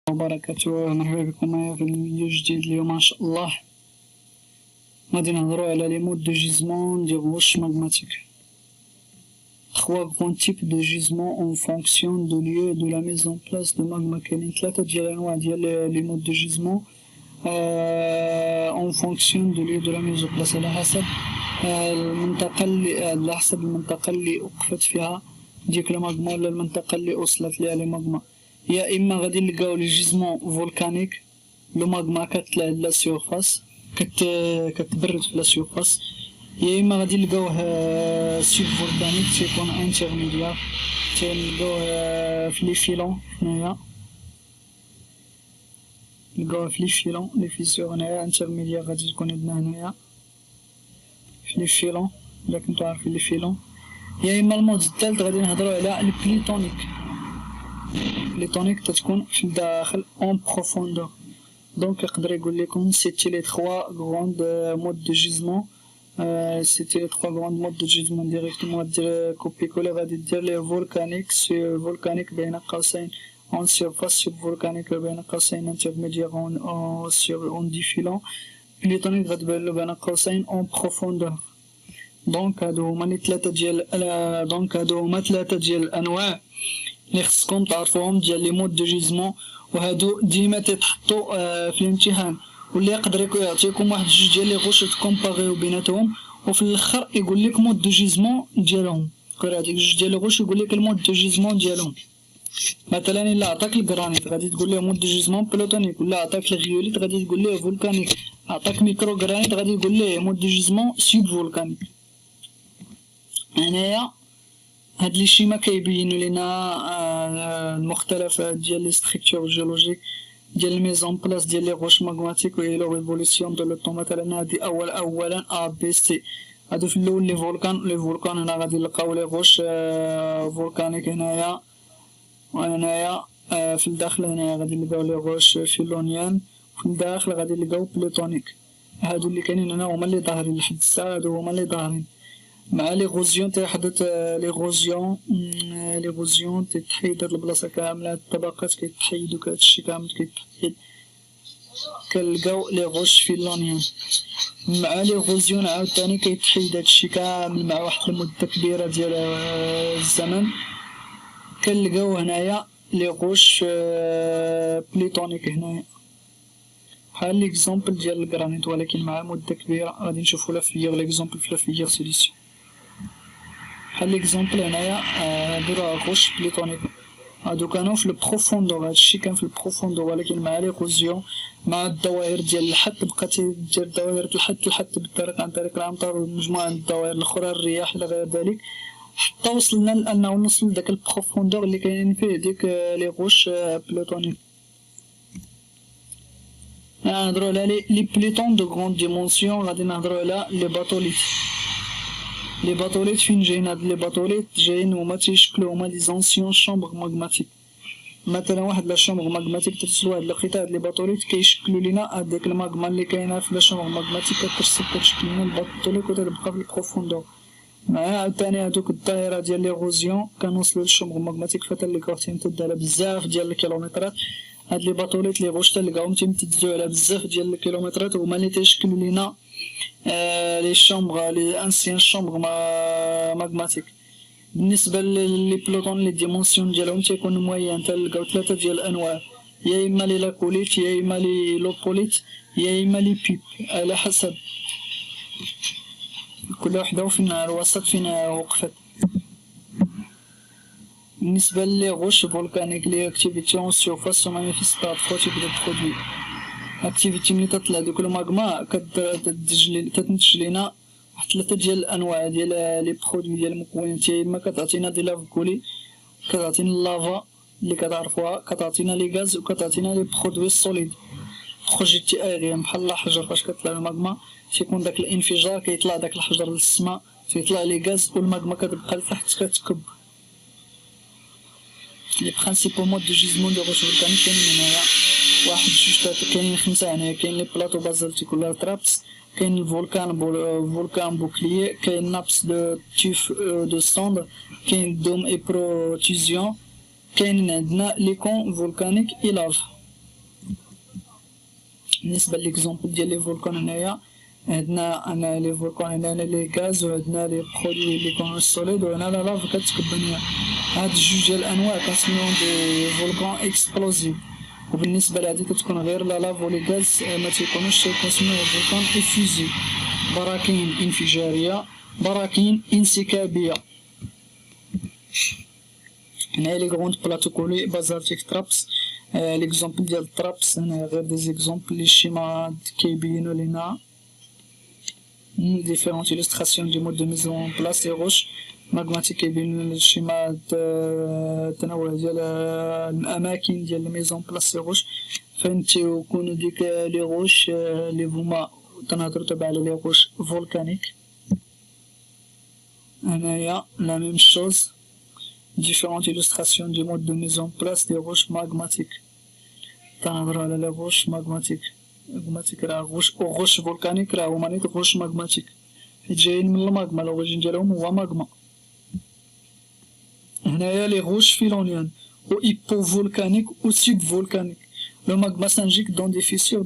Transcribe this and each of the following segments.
وبركاته. مرحبا بكم معايا في الفيديو الجديد. اليوم ان شاء الله غادي نهضرو على لي مود دو جيزمون ديال غوش ماغماتيك. 3 grands types de gisement en fonction du lieu de la mise en place de magma. كاينين 3 ديال الانواع ديال لي مود دو جيزمون en fonction du lieu de la mise en place، على حسب المنطقة على حسب المنطقة اللي وقفت فيها ديك الماغما ولا المنطقة اللي وصلت ليها لي ماغما. يا اما غادي نلقاو لي جيزمون فولكانيك، لو ماغما كتطلع لا سيرفاس كتبرد في لا سيرفاس، يا اما غادي نلقاوه سوب فولكانيك تيكون انترميديار، تنلقاوه في لي فيلون هنايا، نلقاوه في لي فيلون لي فيسيور هنايا انترميديار غادي تكون عندنا هنايا في لي فيلون الا كنتو عارفين لي فيلون. يا اما المود الثالث غادي نهضروا على البليتونيك. البليتونيك تتكون في الداخل اون بروفوندور، دونك يقدر يقول لكم سيتي لي 3 غروند مود دو جيزمون، سيتي لي 3 غروند مود دو جيزمون ديريكتومون دير كوبي كولي. غادي دير لي فولكانيك، فولكانيك بين قوسين اون سيرفاس، سوب فولكانيك بين قوسين انترميديار اون ديفيلون، بليتونيك غتبان له بين قوسين اون بروفوندور. دونك هادو هما لي 3 ديال الانواع اللي خصكم تعرفوهم ديال لي مود دو جيزمون، وهادو ديما تيتحطوا في الامتحان، واللي يقدر يعطيكم واحد جوج ديال لي غوش تكومباريو بيناتهم، وفي الاخر يقول لك مود دو جيزمون ديالهم. يقدر يعطيك جوج ديال لي غوش يقول لك المود دو جيزمون ديالهم. مثلا الا عطاك الجرانيت غادي تقول ليه مود دو جيزمون بلوتونيك، ولا عطاك الغيوليت غادي تقول ليه فولكانيك، عطاك ميكرو جرانيت غادي تقول ليه مود دو جيزمون سوب فولكانيك. هنايا هاد لي شيما كيبينوا لينا المختلفات ديال لي ستركتور جيولوجيك ديال الميزون بلاص ديال لي غوش ماغماتيك و لو ريفوليسيون دو لو طون. مثلا هادي اولا ا بي سي، هادو في الاول لي فولكان هنا غادي نلقاو لي غوش فولكانيك هنايا، وهنايا في الداخل هنايا غادي نلقاو لي غوش فيلونيان، في الداخل غادي نلقاو بلوتونيك. هادو اللي كاينين هنا هما اللي ظاهرين لحد الساعه، هادو هما اللي ظاهرين. مع ليغوزيون تيحدث ليغوزيون تتحيد هاد البلاصه كامله، هاد الطبقات كيتحيدو، هادشي كامل كيتحيد، كنلقاو لي غوش فيلونيان. مع ليغوزيون عاوتاني كيتحيد هادشي كامل مع واحد المده كبيره ديال الزمن، كنلقاو هنايا لي غوش بليتونيك هنايا بحال ليكزومبل ديال الجرانيت، ولكن مع مده كبيره. غادي نشوفو لا فيغ ليكزومبل في لا فيغ سيليسيون. بحال ليكزومبل هنايا هادو غوش بليتونيك، هادو كانوا في البروفوندور، هادشي كان في البروفوندور، ولكن مع ليغوزيون مع الدوائر ديال الحد بقات دير دوائر الحد بالطريق عن طريق الامطار ومجموعه من الدوائر الاخرى، الرياح الى غير ذلك، حتى وصلنا لانه نوصل لداك البروفوندور اللي كاينين فيه ديك لي غوش بلوتونيك. نهضرو على لي بليتون دو غروند ديمونسيون. غادي نهضرو على لي باطوليت. لي باطوليت فين جايين؟ هاد لي باطوليت جايين هما تيشكلو هما لي زونسيون شومبر ماغماتيك. مثلا واحد لا شومبر ماغماتيك ترسل واحد القطع، هاد لي باطوليت كيشكلو لينا هاديك الماغما اللي كاينه في لا شومبر ماغماتيك، كتشكل لينا الباطوليت وتبقى في البروفوندور. مع عاوتاني هادوك الدائره ديال ليغوزيون كنوصلو للشومبر ماغماتيك فتلقاوه تيمتد على بزاف ديال الكيلومترات. هاد لي باطوليت لي غوش تلقاهم تيمتدوا على بزاف ديال الكيلومترات، هما اللي تيشكلوا لينا لي شومبر لي انسيان شومبر ماغماتيك. بالنسبه لي بلوطون لي ديمونسيون ديالهم تيكون موين، تلقاو 3 ديال الانواع، يا اما لي لاكوليت، يا اما لي لوبوليت، يا اما لي بيب، على حسب كل وحده وفين الوسط فين وقفت. بالنسبه لي غوش فولكانيك لي اكتيفيتي اون سيرفاس سو مانيفيست بار 3 تيب دو برودوي. اكتيفيتي ملي تطلع دوك الماغما كتنتج لينا واحد 3 ديال الانواع ديال لي برودوي ديال المكونات، يا اما كتعطينا دي لافا كولي، كتعطينا اللافا اللي كتعرفوها، كتعطينا لي غاز، وكتعطينا لي برودوي سوليد بروجيتي ايريان بحال الحجر. فاش كتطلع الماغما تيكون داك الانفجار، كيطلع داك الحجر للسما، تيطلع لي غاز والماغما كتبقى لتحت كتكب. لي برينسيبو مود دو جيزمون دو غوش فولكانيك كاينين هنايا واحد جوج تلاتة، كاينين 5 هنايا. كاين لي بلاطو بازالتيك ولا ترابس، كاين الفولكان بوكليي، كاين نابس دو تيف دو سوندر، كاين دوم اي بروتيزيون، كاينين عندنا لي كون فولكانيك اي لاف. بالنسبة ليكزومبل ديال لي فولكان هنايا عندنا لي فولكان، هنا لي غاز وعندنا لي برودوي لي يكونو سوليد، وهنا لا لاف كتكب هنايا. هاد جوج ديال الانواع كنسميوهم دي فولكان اكسبلوزيف. وبالنسبة لهادي كتكون غير لا لاف ولي غاز ما تيكونوش، كنسميوهم فولكان افيزيف، براكين انفجارية، براكين انسكابية. هنايا لي غروند بلاطو كولي بازالتيك ترابس. ليكزومبل ديال الترابس هنا غير دي زيكزومبل لي شيما كيبينو لينا ديفيرونت إلستراسيون دي مود دو ميزون أون بلاس دي روش ماغماتيك كيبينو الشيما التنوع ديال الأماكن ديال الميزون بلاس دي روش فين تيكونو ديك لي روش لي هما تنهضرو دابا على لي روش فولكانيك. هنايا لا ميم شوز différentes illustrations du mode de mise en place des roches magmatiques. تنهضرو على لي روش ماغماتيك. ماغماتيك راه روش فولكانيك راه هما نيت روش ماغماتيك حيت جايين من الماغما، لوريجين ديالهم هو ماغما. هنايا لي روش فيلونيان و hypovolcanique ou subvolcanique. Le magma s'injecte dans des fissures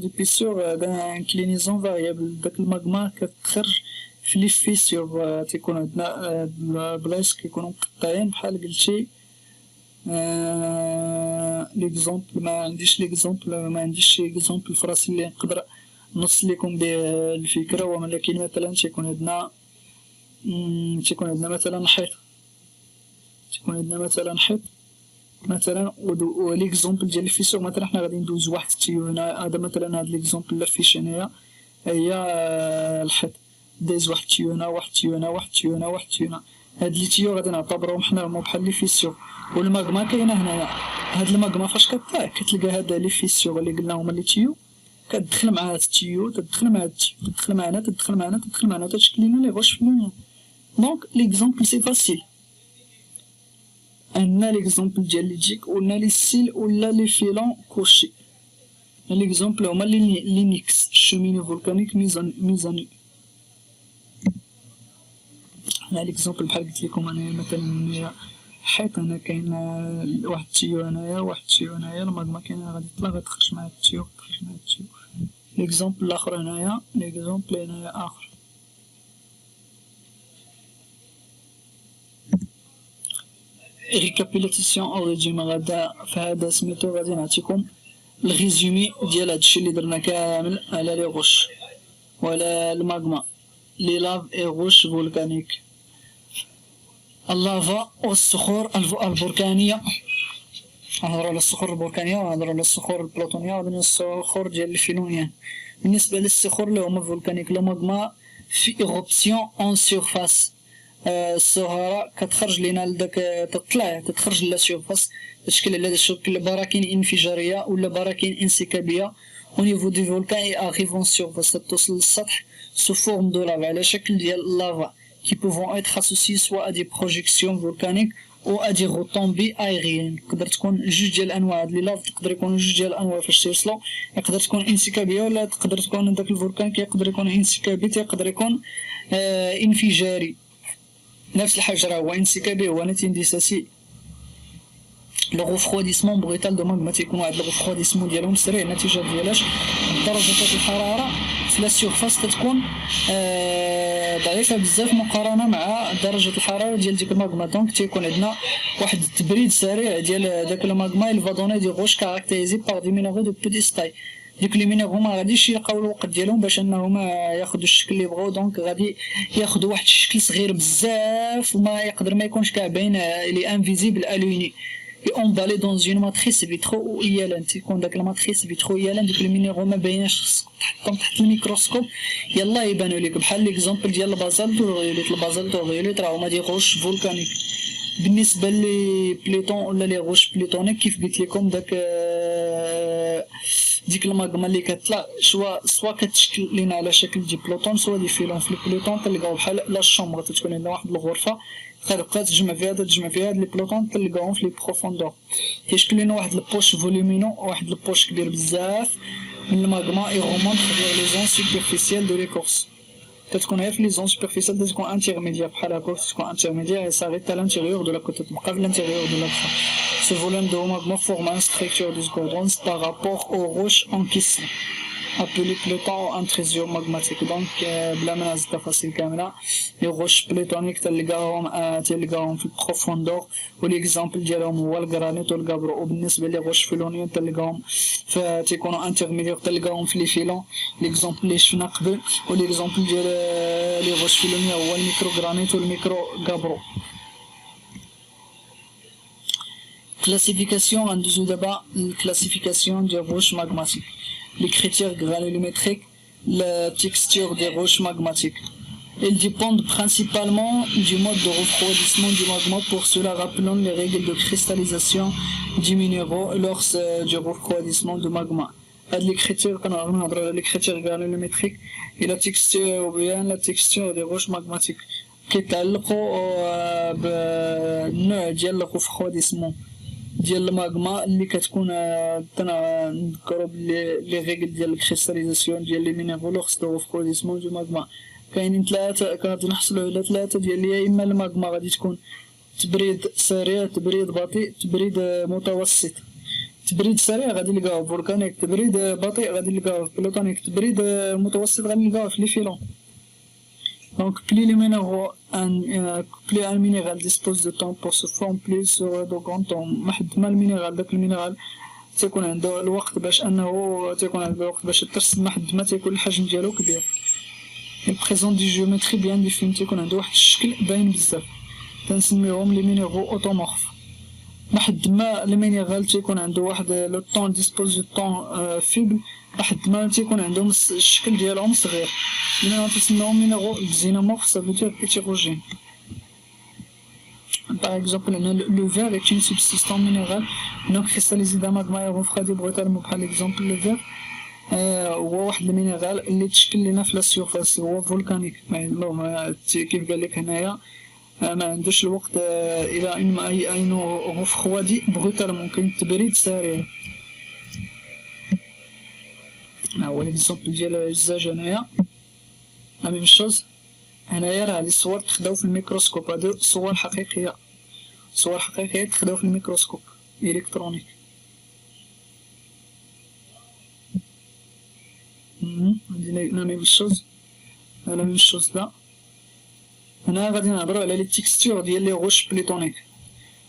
d'inclinaison variable. داك الماغما كتخرج في لي فيسيور، تيكون عندنا البلايص كيكونو مقطعين بحال قلتي. ليكزومبل ما عنديش شي اكزومبل فراسي اللي نقدر نوصل لكم به الفكره، ولكن مثلا تيكون عندنا مثلا حيط، مثلا وليكزومبل ديال الفيسيور مثلا حنا غادي ندوزو واحد التيو هنا. هذا مثلا هاد ليكزومبل لا فيش هنايا هي الحيط، دايز واحد التيو هنا، واحد التيو هنا. هاد لي تيو غادي نعتبروهم حنا هما بحال لي فيسيور. والماغما كاينه هنايا. هاد الماغما فاش كطلع كتلقى هاد لي فيسيور اللي قلنا هما لي تيو، كتدخل مع هاد التيو، تدخل معنا تشكل لنا لي روش فلونيان. دونك ليكزومبل سي فاسيل. عندنا ليكزومبل ديال لي جيك ولا لي سيل ولا لي فيلون كوشي. ليكزومبل هما لي نيكس شوميني فولكانيك ميزاني. هنا ليكزومبل بحال قلت لكم انايا مثلا حيط، هنا كاين واحد التيو هنايا، الماغما كاينه غادي تطلع غتخرج مع التيو. ليكزومبل الاخر هنايا، اخر. ريكابيلاتيسيون او ريجيم. فهذا سميتو غادي نعطيكم الريزومي ديال هادشي اللي درنا كامل على لي غوش وعلى الماغما، لي لاف اي غوش فولكانيك، اللافا والصخور البركانية. نهضروا على الصخور البركانية ونهضروا على الصخور البلوتونية وعلى الصخور ديال الفيلونيان. بالنسبة للصخور اللي هما فولكانيك، لو ماغما في إيغوبسيون أون سيرفاس. الصهارة كتخرج لينا لداك تتخرج لا سيرفاس، تشكل على شكل براكين انفجارية ولا براكين انسكابية. au niveau du volcan et arrive en surface توصل للسطح sous forme de lave على شكل ديال اللافا qui pouvont être associés soit à des projections volcaniques ou à des retombées aériennes. تقدر تكون جوج ديال الانواع هاد لي لاف، تقدر يكونوا جوج ديال الانواع فاش تيوصلوا، يقدر تكون انسكابيه ولا تقدر تكون داك الفولكان كيقدر يكون انسكابي، تيقدر يكون انفجاري. نفس الحاجه راه هو انسكابي هو نتينديساسي. لو غوفروديسمون بروتال دو ماغما تيكون واحد الغوفروديسمون ديالهم سريع، النتيجه ديالاش درجه الحراره في لا سيرفاس تتكون ضعيفه بزاف مقارنه مع درجه الحراره ديال ديك الماغما. دونك تيكون عندنا واحد التبريد سريع ديال داك الماغما. الفادوني دي غوش كاركتيريزي بار دي مينيرو دو بوتي ستاي. ديك لي مينيرو ما غاديش يلقاو الوقت ديالهم باش انهم ياخذوا الشكل اللي بغاو، دونك غادي ياخذوا واحد الشكل صغير بزاف وما يقدر ما يكونش كاع باين لي انفيزيبل الويني et emballé dans une matrice vitro-hyaline. تيكون داك الماتريس فيترو-hyaline ديك المينيرو ما بايناش تحطهم تحت الميكروسكوب يلا يبانوا لك، بحال ليكزومبل ديال البازالت والغيوليت راه هما دي غوش فولكانيك. بالنسبه لي بليطون ولا لي غوش بليطونيك كيف قلت لكم ديك الماغما اللي كتطلع سوا كتشكل لينا على شكل دي بلوطون سوا دي فيلون. في البلوطون تلقاو بحال لا شومبر، تتكون عندنا واحد الغرفه تبقى تجمع فيها هاد لي بلوطون تلقاهم في لي بروفوندور، كيشكل لنا واحد البوش فولومينو، واحد البوش كبير بزاف من الماغما يغومونط في لي زون سوبرفيسيال دو ليكورس. تتكون غير في لي زون سوبرفيسيال، تتكون انترميديير بحال هكا، تتكون انترميديير صارت حتى لانتيريور دو لا كوتي، تبقى في لانتيريور دو لا بخا. Ce volume de magma forme une structure discordante par rapport aux roches en question. appelé Pluton intrusion magmatique. Donc بلا ما نعزل التفاصيل كاملة لي غوش بليتونيك تلقاهم في البروفوندور، وليكزامبل ديالهم هو الجرانيت والكابرو. وبالنسبة لي غوش فيلونيون تلقاهم تيكونوا انترميديير، تلقاهم في لي فيلون ليكزامبل لي شفنا قبل. وليكزامبل ديال لي غوش فيلونيون هو الميكرو جرانيت والميكرو كابرو. Classification, غندوزو دابا الكلاسيفيكاسيون ديال روش ماغماتيك. Les critères granulométriques, la texture des roches magmatiques. Elles dépendent principalement du mode de refroidissement du magma. Pour cela, rappelons les règles de cristallisation des minéraux lors du refroidissement du magma. Les critères granulométriques et la texture, ou bien la texture des roches magmatiques كيتعلقوا بالنوع ديال الرفرواديسمون ديال الماغما اللي كتكون. نذكروا بلي لي ريغل ديال الكريستاليزاسيون ديال لي مينيرو لوغس دو ريفرواديسمون دو ماغما كاينين ثلاثه، كنقدروا نحصلوا على ثلاثه ديال يا اما الماغما غادي تكون تبريد سريع، تبريد بطيء، تبريد متوسط. تبريد سريع غادي نلقاوه فولكانيك، تبريد بطيء غادي نلقاوه بلوتونيك، تبريد متوسط غادي نلقاوه في لي فيلون. Donc plus les minéraux, plus un minéral dispose de temps pour se former, plus sera de grand temps. واحد ما المينيرال داك المينيرال تيكون عنده الوقت باش انه تيكون عنده الوقت باش ترسم، واحد ما تيكون الحجم ديالو كبير. البريزون دي جيومتري بيان ديفين، تيكون عنده واحد الشكل باين بزاف، تنسميوهم لي مينيرو اوتومورف. واحد ما المينيرال تيكون عنده واحد لو طون ديسبوز دو طون فيبل، واحد ما تيكون عندهم الشكل ديالهم صغير، لأننا تسميوهم مينيرو xénomorphes. Ça veut dire hétérogène. Par exemple, le verre est une substance minérale non cristallisée d'un magma et refroidi brutalement. Par exemple, le verre هو واحد المينيرال اللي تشكل لنا في السيرفاس، هو فولكانيك. كيف قال لك هنايا ما عندوش الوقت الى انه refroidi brutalement، كاين تبريد سريع. هو ليكزومبل ديال الزجاج هنايا لا ميم شوز. هنايا راه هاد الصور تخداو في الميكروسكوب، هادو صور حقيقية، صور حقيقية تخداو في الميكروسكوب إلكترونيك. لا ميم شوز، لا ميم شوز. لا هنا غادي نهضرو على لي تيكستور ديال لي روش بليتونيك.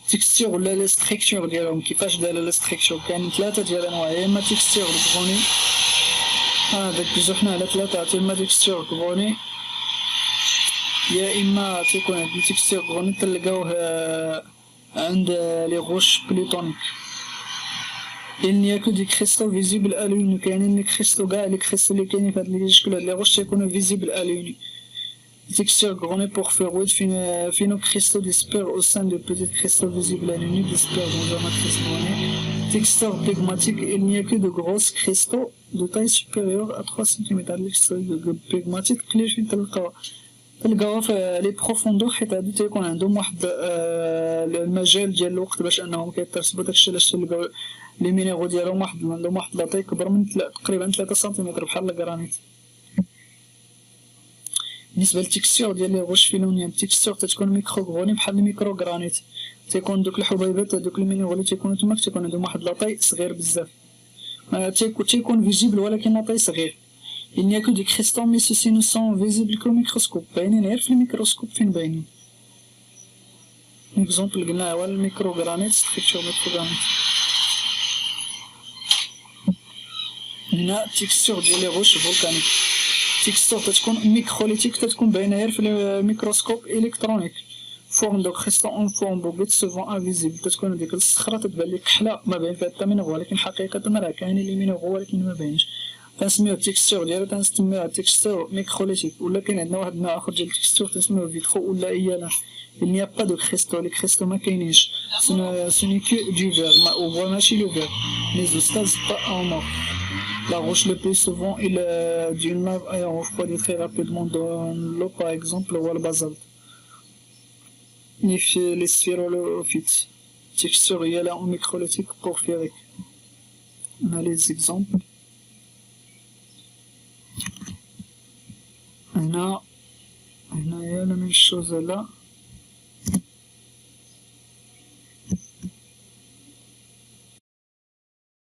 تيكستور ولا لي ستركتور ديالهم، كيفاش دايره لي ستركتور. كاين ثلاثة ديال انواع، يا اما تيكستور كبروني، داك جوج حنا على ثلاثة، يا اما تيكستور كبروني، يا اما تيكون عند التيكستور كبروني تلقاوه عند لي روش بليتونيك. Il n'y a que des cristaux visibles à l'œil nu. كاينين لي كريستو كاع لي كريستو اللي كاينين في هاد لي شكل هاد لي روش تيكونوا visibles à l'œil nu. Texture grenée porphyroïde, phénocristaux dispersés au sein de petits cristaux visibles à l'œil nu dispersés dans un matrice grenée. Texture pegmatique, il n'y a que de gros cristaux de taille supérieure à 3 cm. Les pegmatiques اللي فين تلقاوها في لي بروفوندور، حيت هادو تيكون عندهم واحد المجال ديال الوقت باش انهم كيترسبوا. داكشي علاش تلقاو لي مينيرو ديالهم عندهم واحد لاطاي كبر من تقريبا 3 سنتيمتر بحال الكرانيت. بالنسبه للتكستور ديال لي روش فيلونيان، التكستور تتكون ميكرو غروني بحال الميكرو غرانيت، تيكون دوك الحبيبات هذوك المينيرو اللي تيكونوا تما تيكون عندهم واحد لاطاي صغير بزاف، تيكون فيزيبل ولكن لاطاي صغير. Il n'y a que des cristaux mais ceux-ci ne sont visibles qu'au microscope. باينين غير في الميكروسكوب. فين باينين؟ اكزومبل قلنا هو الميكرو غرانيت، ستركتور ميكرو غرانيت. هنا التكستور ديال لي روش فولكانيك، التكستور تتكون ميكروليتيك، تتكون باينه غير في الميكروسكوب الكترونيك. فورم دو كريستال اون فورم بوبيت سوفون انفيزيبل، تتكون ديك الصخره تتبان لك كحله ما باين فيها حتى مينيرو، ولكن حقيقه راه كاينين لي مينيرو ولكن ما باينش. تنسميوه التكستور ديالو تنسميوه تكستور ميكروليتيك. ولا كاين عندنا واحد النوع اخر ديال التكستور تنسميوه فيترو ولا ايالا. Il n'y a pas de cristaux, les cristaux ما كاينينش. Ce n'est que du verre, ou ماشي le verre. Les ostases pas en mort. La roche le plus souvent est d'une lave ayant refroidi très rapidement dans l'eau, par exemple, ou le basalte. Les sphérulofites. Texture يالا en microlitique porphyrique. On a les exemples. هنا هي لا ميم شوز. لا